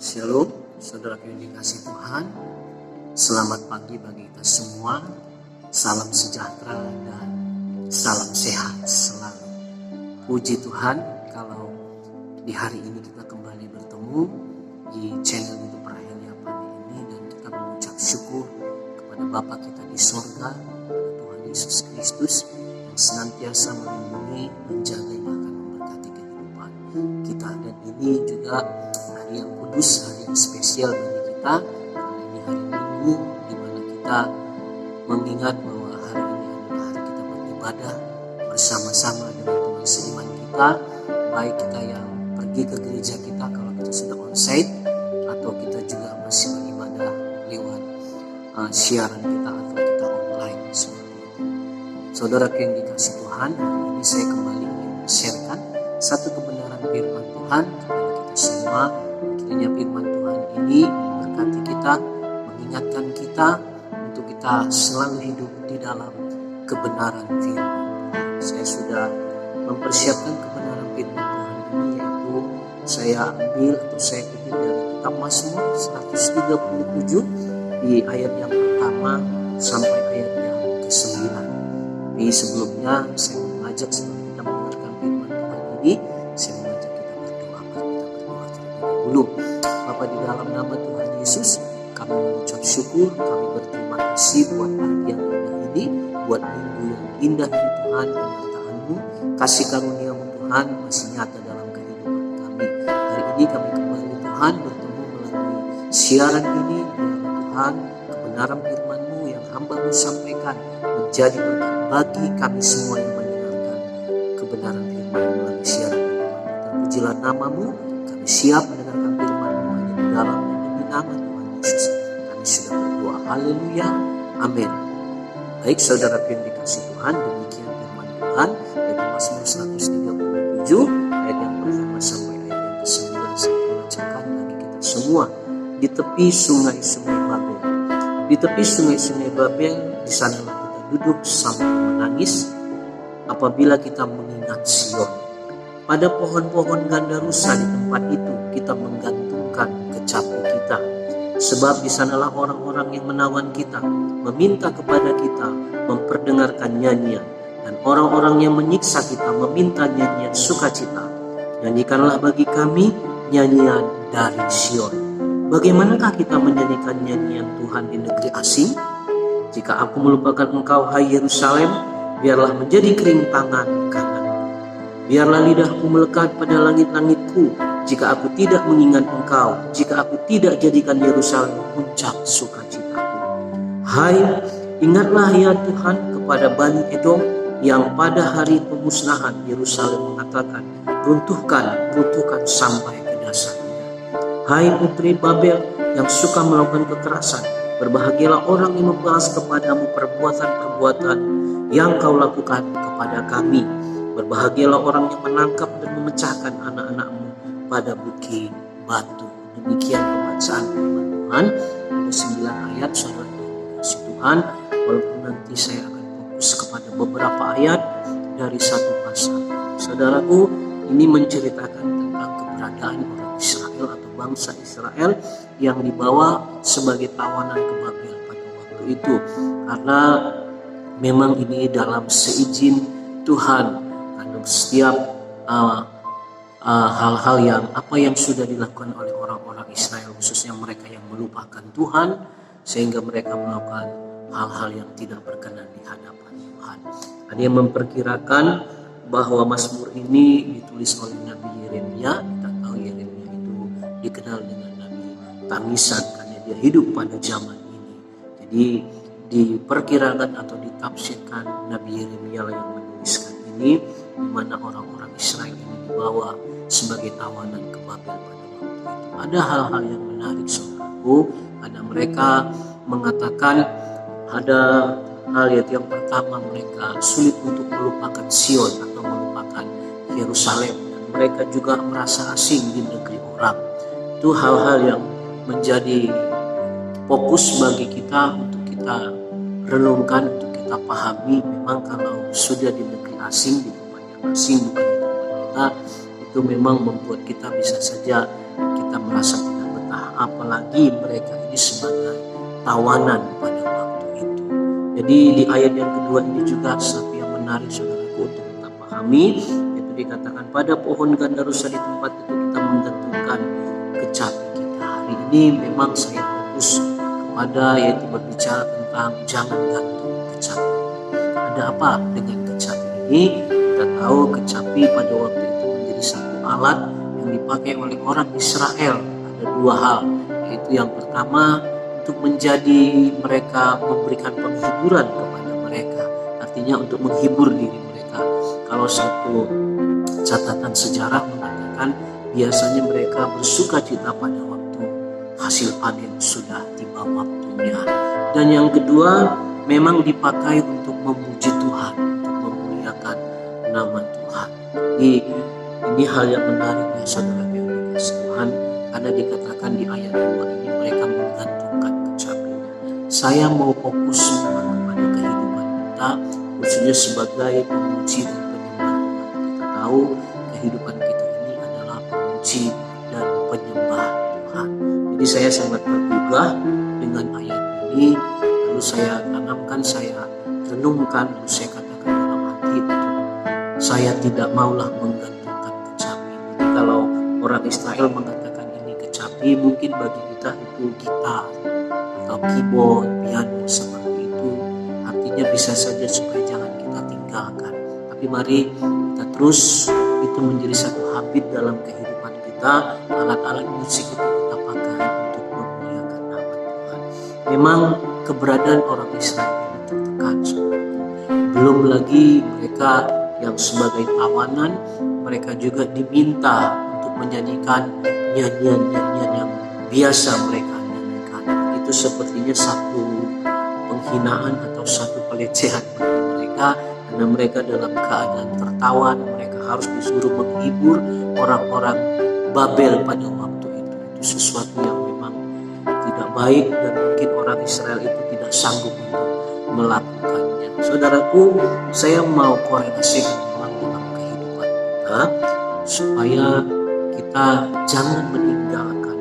Shalom, saudara yang dikasih Tuhan. Selamat pagi bagi kita semua. Salam sejahtera dan salam sehat selalu. Puji Tuhan kalau di hari ini kita kembali bertemu di channel YouTube Raheli Apani ini, dan kita mengucap syukur kepada Bapa kita di sorga, kepada Tuhan Yesus Kristus yang senantiasa melindungi, menjaga, bahkan memberkati kehidupan kita. Dan ini juga hari yang kudus, hari yang spesial bagi kita, karena ini hari Minggu di mana kita mengingat bahwa hari ini adalah hari kita beribadah bersama-sama dengan teman seiman kita, baik kita yang pergi ke gereja kita kalau kita sudah onsite, atau kita juga masih beribadah lewat siaran kita atau kita online seperti itu. Saudara yang dikasih Tuhan, hari ini saya kembali ingin men-sharekan satu kebenaran firman Tuhan kepada kita semua. Kiranya firman Tuhan ini memberkati kita, mengingatkan kita untuk kita selalu hidup di dalam kebenaran firman Tuhan. Saya sudah mempersiapkan kebenaran firman Tuhan ini, yaitu saya ambil atau saya kutip dari kitab Mazmur 137 di ayat yang pertama sampai ayat yang ke-9. Tapi sebelumnya saya mengajak sebelum kita mendengarkan firman Tuhan ini, saya mengajak kita berdoa. Mari kita berdoa terlebih dahulu. Bapa, di dalam nama Tuhan Yesus, kami mengucap syukur, kami berterima kasih buat hari yang indah ini, buat minggu yang indah ini Tuhan, penyertaan-Mu, kasih karunia-Mu Tuhan masih nyata dalam kehidupan kami. Hari ini kami kembali Tuhan bertemu melalui siaran ini, biarlah Tuhan kebenaran firman-Mu yang hamba-Mu sampaikan menjadi berkat bagi kami semua yang mendengarkan kebenaran firman-Mu melalui siaran ini. Terpujilah nama-Mu, kami siap mendengarkan firman-Mu hanya di dalam dan demi nama Tuhan Yesus. Kami sudah berdoa, haleluya, amin. Baik saudara yang dikasih Tuhan, demikian firman Tuhan dari Mazmur 137 ayat yang pertama sampai ayat yang ke-9. Saya bacakan bagi kita semua. Di tepi sungai-sungai Babel, di tepi sungai-sungai Babel, di sanalah kita duduk sambil menangis apabila kita mengingat Sion. Pada pohon-pohon gandarusa di tempat itu kita menggantungkan kecapi kita. Sebab di sanalah orang-orang yang menawan kita, meminta kepada kita, memperdengarkan nyanyian. Dan orang-orang yang menyiksa kita meminta nyanyian sukacita. Nyanyikanlah bagi kami nyanyian dari Sion. Bagaimanakah kita menyanyikan nyanyian Tuhan di negeri asing? Jika aku melupakan engkau, hai Yerusalem, biarlah menjadi kering tangan kanan. Biarlah lidahku melekat pada langit-langitku, jika aku tidak mengingat engkau, jika aku tidak jadikan Yerusalem puncak sukacitaku. Hai, ingatlah ya Tuhan kepada Bani Edom yang pada hari pemusnahan Yerusalem mengatakan, runtuhkan, runtuhkan sampai ke dasarnya. Hai putri Babel yang suka melakukan kekerasan, berbahagialah orang yang membalas kepadamu perbuatan-perbuatan yang kau lakukan kepada kami. Berbahagialah orang yang menangkap dan memecahkan anak-anakmu pada bukit batu. Demikian pembacaan firman Tuhan. Ada 9 ayat, saudara yang dikasih Tuhan. Walaupun nanti saya akan fokus kepada beberapa ayat dari satu pasal. Saudaraku, ini menceritakan tentang keberadaan orang Israel atau bangsa Israel yang dibawa sebagai tawanan ke Babel pada waktu itu. Karena memang ini dalam seizin Tuhan. Karena setiap hal-hal yang sudah dilakukan oleh orang-orang Israel, khususnya mereka yang melupakan Tuhan, sehingga mereka melakukan hal-hal yang tidak berkenan di hadapan Tuhan. Ada yang memperkirakan bahwa Mazmur ini ditulis oleh Nabi Yeremia. Kita tahu Yeremia itu dikenal dengan Nabi tangisan karena dia hidup pada zaman ini. Jadi diperkirakan atau ditafsirkan Nabi Yeremia yang menuliskan ini, di mana orang-orang Israel ini dibawa sebagai tawanan ke Babel pada waktu itu. Ada hal-hal yang menarik, saudaraku. Ada mereka mengatakan ada hal yang pertama, mereka sulit untuk melupakan Sion atau melupakan Yerusalem, dan mereka juga merasa asing di negeri orang. Itu hal-hal yang menjadi fokus bagi kita untuk kita renungkan, untuk kita pahami. Memang kalau sudah di negeri asing, di tempat yang asing, bukan di tempat kita, itu memang membuat kita bisa saja kita merasa tidak betah apalagi mereka ini sebagai tawanan pada waktu itu. Jadi di ayat yang kedua ini juga satu yang menarik saudaraku untuk kita pahami, yaitu dikatakan pada pohon gandarusa di tempat itu kita menggantungkan kecapi kita. Hari ini memang saya fokus kepada yaitu berbicara tentang jangan gantung kecapi. Ada apa dengan kecapi ini? Kita tahu kecapi pada waktu itu menjadi satu alat yang dipakai oleh orang Israel. Ada dua hal, yaitu yang pertama untuk menjadi mereka memberikan penghiburan kepada mereka, artinya untuk menghibur diri mereka. Kalau satu catatan sejarah mengatakan biasanya mereka bersuka cita pada waktu hasil panen sudah tiba waktunya. Dan yang kedua memang dipakai untuk memuji Tuhan, untuk memuliakan nama Tuhan. Jadi ini hal yang menarik ya saudara yang dikasihi Tuhan, karena dikatakan di ayat 2 ini mereka menggantungkan kecapinya. Saya mau fokus pada kehidupan kita, khususnya sebagai pemuji dan penyembah Tuhan. Kita tahu kehidupan kita ini adalah pemuji dan penyembah Tuhan. Jadi saya sangat tergugah dengan ayat ini, lalu saya tanamkan, saya renungkan, lalu saya katakan dalam hati, saya tidak maulah menggantungkan kecapi. Jadi kalau orang Israel mengatakan ini kecapi, mungkin bagi kita itu gitar atau keyboard, piano seperti itu. Artinya bisa saja supaya jangan kita tinggalkan. Tapi mari kita terus, itu menjadi satu habit dalam kehidupan kita. Alat-alat musik itu kita pakai untuk memuliakan nama Tuhan. Memang keberadaan orang Israel ini tertekan. Belum lagi mereka yang sebagai tawanan, mereka juga diminta untuk menyanyikan nyanyian-nyanyian yang biasa mereka nyanyikan. Itu sepertinya satu penghinaan atau satu pelecehan bagi mereka, karena mereka dalam keadaan tertawan, mereka harus disuruh menghibur orang-orang Babel pada waktu itu. Itu sesuatu yang memang tidak baik dan mungkin orang Israel itu tidak sanggup untuk melakukannya. Saudaraku, saya mau korelasikan dalam kehidupan kita supaya kita jangan meninggalkan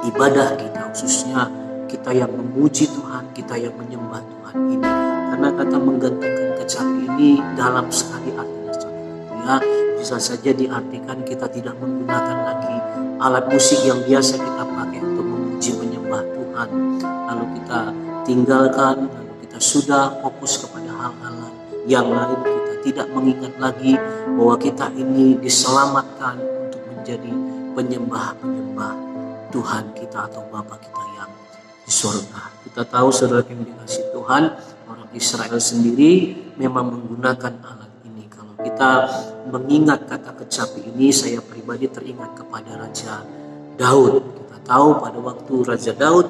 ibadah kita, khususnya kita yang memuji Tuhan, kita yang menyembah Tuhan ini. Karena kata menggantungkan kecapi ini dalam sekali artinya saudaraku ya. Bisa saja diartikan kita tidak menggunakan lagi alat musik yang biasa kita pakai untuk memuji menyembah Tuhan. Lalu kita tinggalkan, lalu kita sudah fokus kepada hal-hal yang lain. Kita tidak mengingat lagi bahwa kita ini diselamatkan untuk menjadi penyembah-penyembah Tuhan kita atau Bapa kita yang di surga. Kita tahu saudara yang dikasihi Tuhan, orang Israel sendiri memang menggunakan alat ini. Kalau kita mengingat kata kecapi ini, saya pribadi teringat kepada Raja Daud. Kita tahu pada waktu Raja Daud,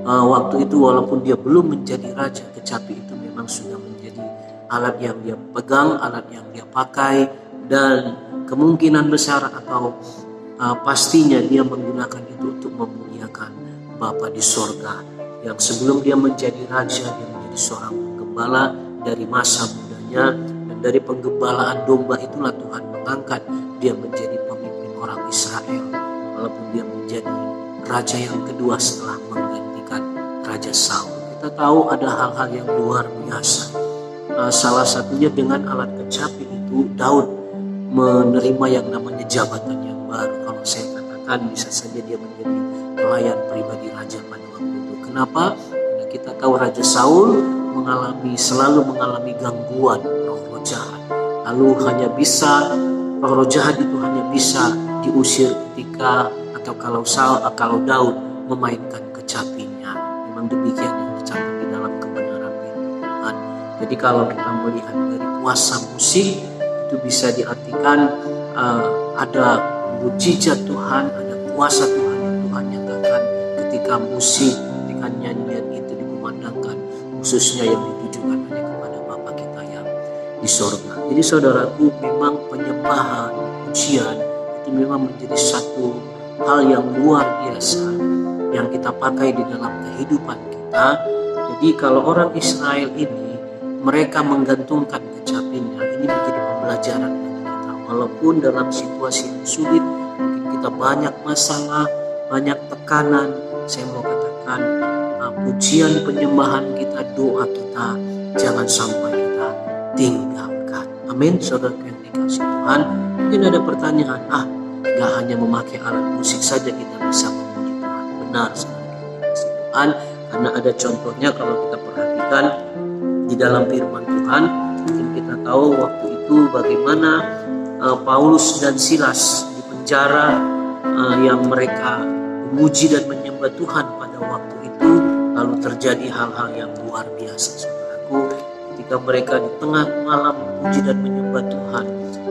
waktu itu walaupun dia belum menjadi raja, kecapi itu memang sudah menjadi alat yang dia pegang, alat yang dia pakai, dan kemungkinan besar atau pastinya dia menggunakan itu untuk memuliakan Bapa di sorga, yang sebelum dia menjadi raja, dia menjadi seorang penggembala dari masa mudanya, dan dari penggembalaan domba itulah Tuhan mengangkat dia menjadi pemimpin orang Israel, walaupun dia menjadi raja yang kedua setelah menggantikan Raja Saul. Kita tahu ada hal-hal yang luar biasa. Salah satunya dengan alat kecapi itu, Daud menerima yang namanya jabatan yang baru. Kalau saya katakan bisa saja dia menjadi pelayan pribadi raja pada waktu itu. Kenapa? Karena kita tahu Raja Saul selalu mengalami gangguan roh-roh jahat. Lalu roh-roh jahat itu hanya bisa diusir ketika atau kalau Daud memainkan kecapinya. Memang demikian yang tercatat di dalam kebenaran firman Tuhan. Jadi kalau kita melihat dari kuasa musik, itu bisa diartikan ada mujizat Tuhan, ada kuasa Tuhan yang Tuhan nyatakan ketika musik, ketika nyanyian itu dikumandangkan, khususnya yang ditujukan hanya kepada Bapa kita yang di sorga. Jadi saudaraku, memang penyembahan, pujian itu memang menjadi satu hal yang luar biasa yang kita pakai di dalam kehidupan kita. Jadi kalau orang Israel ini, mereka menggantungkan kecapinya, ini menjadi pembelajaran bagi kita. Walaupun dalam situasi yang sulit, mungkin kita banyak masalah, banyak tekanan, saya mau katakan pujian, penyembahan kita, doa kita, jangan sampai kita tinggalkan. Amin. Saudara yang dikasih Tuhan, mungkin ada pertanyaan, gak hanya memakai alat musik saja kita bisa memuji Tuhan. Benar, saudara yang dikasih Tuhan, karena ada contohnya kalau kita perhatikan di dalam firman Tuhan. Mungkin kita tahu waktu itu bagaimana Paulus dan Silas di penjara, yang mereka memuji dan menyembah Tuhan pada waktu itu. Lalu terjadi hal-hal yang luar biasa, saudaraku, ketika mereka di tengah malam memuji dan menyembah Tuhan,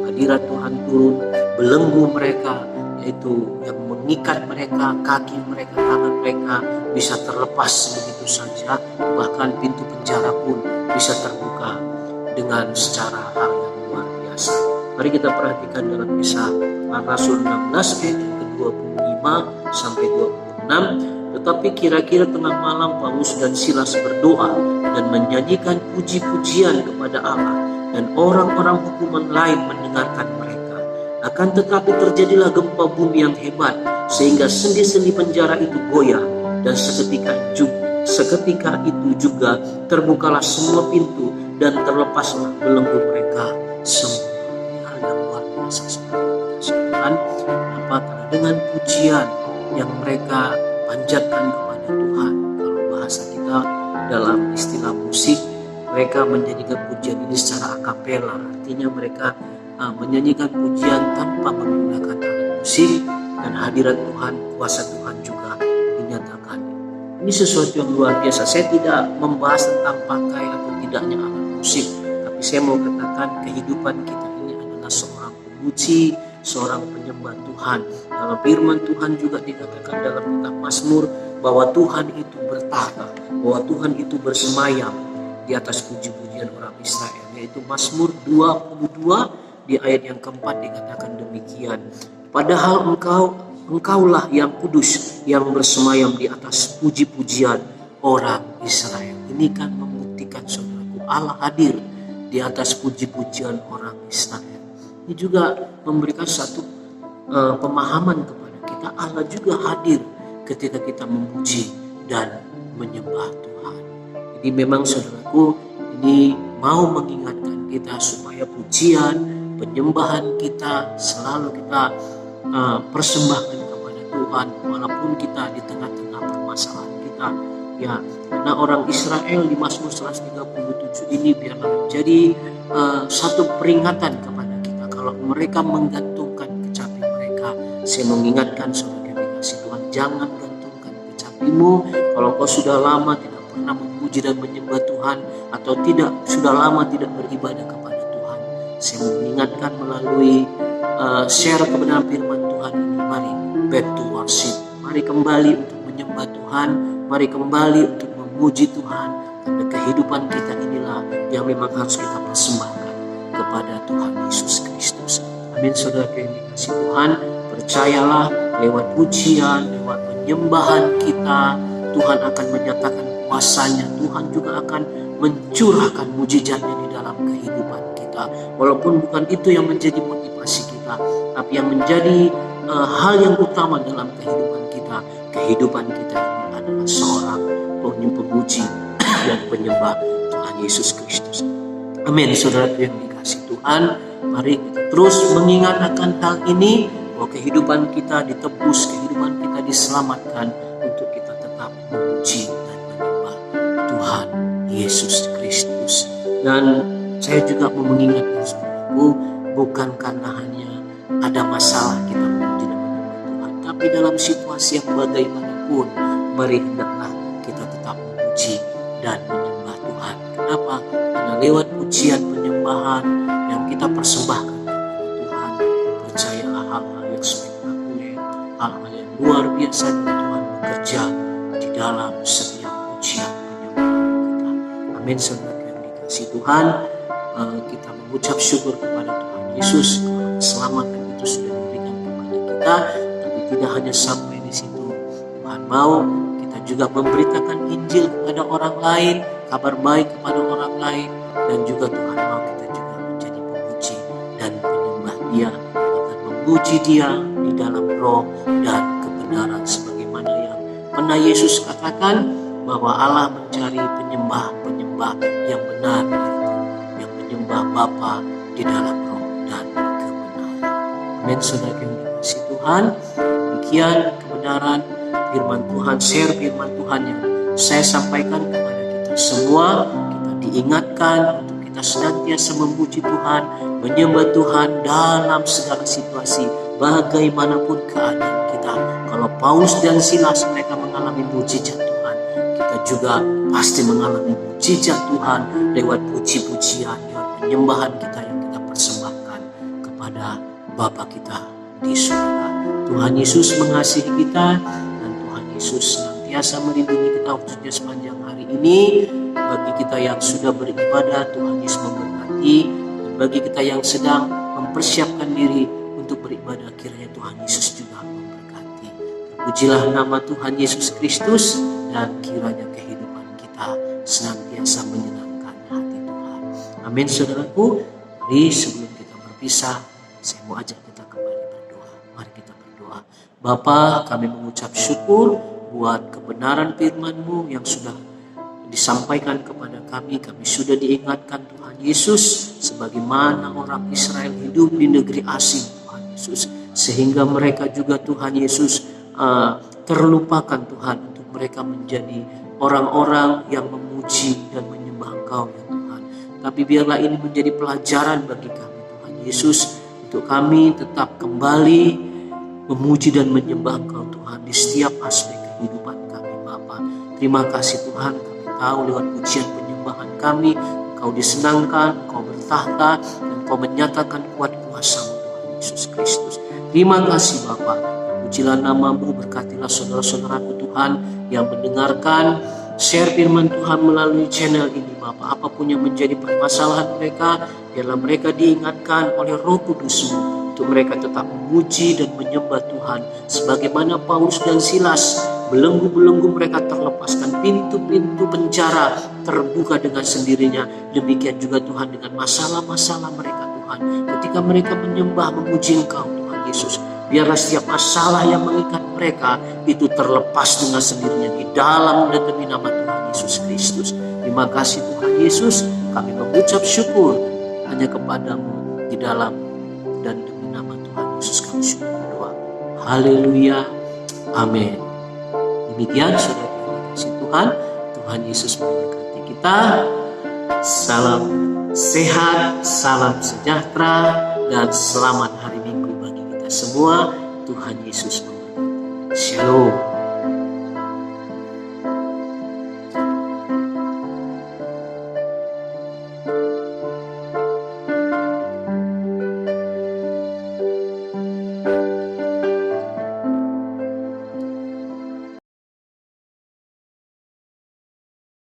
hadirat Tuhan turun, belenggu mereka, yaitu yang mengikat mereka, kaki mereka, tangan mereka bisa terlepas begitu saja, bahkan pintu penjara pun bisa terbuka dengan secara hal yang luar biasa. Mari kita perhatikan dalam Kisah Rasul 16 ayat yang ke-25 sampai 26. Tetapi kira-kira tengah malam Paulus dan Silas berdoa dan menyanyikan puji-pujian kepada Allah, dan orang-orang hukuman lain mendengarkan mereka. Akan tetapi terjadilah gempa bumi yang hebat, sehingga sendi-sendi penjara itu goyah, dan seketika itu juga terbukalah semua pintu dan terlepaslah belenggu mereka semua. Hal yang luar biasa sekali. Karena dengan pujian yang mereka panjatkan kepada Tuhan, kalau bahasa kita dalam istilah musik, mereka menyanyikan pujian ini secara akapela, artinya mereka menyanyikan pujian tanpa menggunakan alat musik, dan hadirat Tuhan, kuasa Tuhan juga dinyatakan. Ini sesuatu yang luar biasa. Saya tidak membahas tentang pakai atau tidaknya alat musik, tapi saya mau katakan kehidupan kita ini adalah seorang pemuji, seorang penyembah Tuhan. Dalam firman Tuhan juga dikatakan dalam kitab Mazmur bahwa Tuhan itu bertahta, bahwa Tuhan itu bersemayam di atas puji-pujian orang Israel, yaitu Mazmur 22 di ayat yang keempat dikatakan demikian. Padahal engkaulah yang kudus, yang bersemayam di atas puji-pujian orang Israel. Ini kan membuktikan, saudaraku, Allah hadir di atas puji-pujian orang Israel. Ini juga memberikan satu pemahaman kepada kita, Allah juga hadir ketika kita memuji dan menyembah Tuhan. Jadi memang, saudaraku, ini mau mengingatkan kita supaya pujian, penyembahan kita selalu kita persembahkan kepada Tuhan, walaupun kita di tengah-tengah permasalahan kita. Ya, karena orang Israel di Mazmur 137 ini biarlah menjadi satu peringatan kepada kita. Kalau mereka menggantungkan kecapi mereka, saya mengingatkan saudara yang dikasih Tuhan, jangan gantungkan kecapimu. Kalau kau sudah lama tidak pernah memuji dan menyembah Tuhan, atau sudah lama tidak beribadah kepada Tuhan, saya mengingatkan melalui share kebenaran firman Tuhan ini, mari back to worship, mari kembali untuk menyembah Tuhan, mari kembali untuk memuji Tuhan, karena kehidupan kita inilah yang memang harus kita persembahkan kepada Tuhan Yesus Kristus. Amin. Saudara yang dikasih Tuhan, percayalah lewat pujian, lewat penyembahan kita, Tuhan akan menyatakan kuasanya. Tuhan juga akan mencurahkan mujizatnya di dalam kehidupan kita. Walaupun bukan itu yang menjadi motivasi kita, tapi yang menjadi hal yang utama dalam kehidupan kita. Kehidupan kita ini adalah seorang pemuji dan penyembah Tuhan Yesus Kristus. Amin. Saudara yang dikasih Tuhan, mari kita terus mengingat akan hal ini, bahwa kehidupan kita ditebus, kehidupan kita diselamatkan untuk kita tetap memuji dan menyembah Tuhan Yesus Kristus. Dan saya juga mau mengingatkan saudaraku, bukan karena hanya ada masalah kita memuji dan menyembah Tuhan, tapi dalam situasi yang bagaimanapun, mari hendaklah kita tetap memuji dan menyembah Tuhan. Kenapa? Karena lewat pujian penyembahan yang kita persembahkan kepada Tuhan, percayalah hal-hal yang spektakuler, hal-hal yang luar biasa dari Tuhan bekerja di dalam setiap pujian penyembahan kita. Amin. Saudara yang dikasih Tuhan, kita mengucap syukur kepada Tuhan Yesus, keselamatan itu sudah diberikan kepada kita, tapi tidak hanya sampai di situ. Tuhan mau kita juga memberitakan Injil kepada orang lain, kabar baik kepada orang lain, dan juga Tuhan mau kita juga menjadi pemuji dan penyembah Dia, akan memuji Dia di dalam roh dan kebenaran sebagai Pernah Yesus katakan bahwa Allah mencari penyembah-penyembah yang benar, yang menyembah Bapa di dalam roh dan kebenaran. Amin. Saudara yang dikasihi Tuhan, demikian kebenaran firman Tuhan, share firman Tuhan yang saya sampaikan kepada kita semua. Kita diingatkan untuk kita senantiasa memuji Tuhan, menyembah Tuhan dalam segala situasi, bagaimanapun keadaan kita. Kalau Paulus dan Silas mereka mengalami mujizat Tuhan, kita juga pasti mengalami mujizat Tuhan lewat puji-pujian, lewat penyembahan kita yang kita persembahkan kepada Bapa kita di surga. Tuhan Yesus mengasihi kita, dan Tuhan Yesus senantiasa melindungi kita khususnya sepanjang hari ini. Bagi kita yang sudah beribadah, Tuhan Yesus memberkati, dan bagi kita yang sedang mempersiapkan diri untuk beribadah, kiranya Tuhan Yesus juga memberkati. Terpujilah nama Tuhan Yesus Kristus, dan kiranya kehidupan kita senantiasa menyenangkan hati Tuhan. Amin. Saudaraku, mari sebelum kita berpisah, saya mau ajak kita kembali berdoa. Mari kita berdoa. Bapa, kami mengucap syukur buat kebenaran firman-Mu yang sudah disampaikan kepada kami. Kami sudah diingatkan Tuhan Yesus, sebagaimana orang Israel hidup di negeri asing Tuhan Yesus, sehingga mereka juga Tuhan Yesus terlupakan Tuhan untuk mereka menjadi orang-orang yang memuji dan menyembah Engkau ya Tuhan. Tapi biarlah ini menjadi pelajaran bagi kami Tuhan Yesus, untuk kami tetap kembali memuji dan menyembah Engkau Tuhan di setiap aspek kehidupan kami Bapa. Terima kasih Tuhan, kami tahu lewat pujian penyembahan kami Engkau disenangkan, Engkau bertahta, dan Engkau menyatakan kuat kuasa-Mu Tuhan Yesus Kristus. Terima kasih Bapa. Pujilah nama-Mu, berkatilah saudara-saudaraku Tuhan yang mendengarkan share firman Tuhan melalui channel ini Bapa. Apapun yang menjadi permasalahan mereka, biarlah mereka diingatkan oleh Roh Kudus-Mu untuk mereka tetap memuji dan menyembah Tuhan. Sebagaimana Paulus dan Silas, belenggu-belenggu mereka terlepaskan, pintu-pintu penjara terbuka dengan sendirinya. Demikian juga Tuhan dengan masalah-masalah mereka Tuhan. Ketika mereka menyembah, memuji Engkau Tuhan Yesus, biarlah setiap masalah yang mengikat mereka itu terlepas dengan sendirinya di dalam dan demi nama Tuhan Yesus Kristus. Terima kasih Tuhan Yesus, kami mengucap syukur hanya kepadamu di dalam dan demi nama Tuhan Yesus kami syukur berdoa. Haleluya. Amin. Demikian saudara yang dikasihi Tuhan, Tuhan Yesus memberkati kita. Salam sehat, salam sejahtera, dan selamat hari Minggu bagi kita semua. Tuhan Yesus memberkati. Shalom.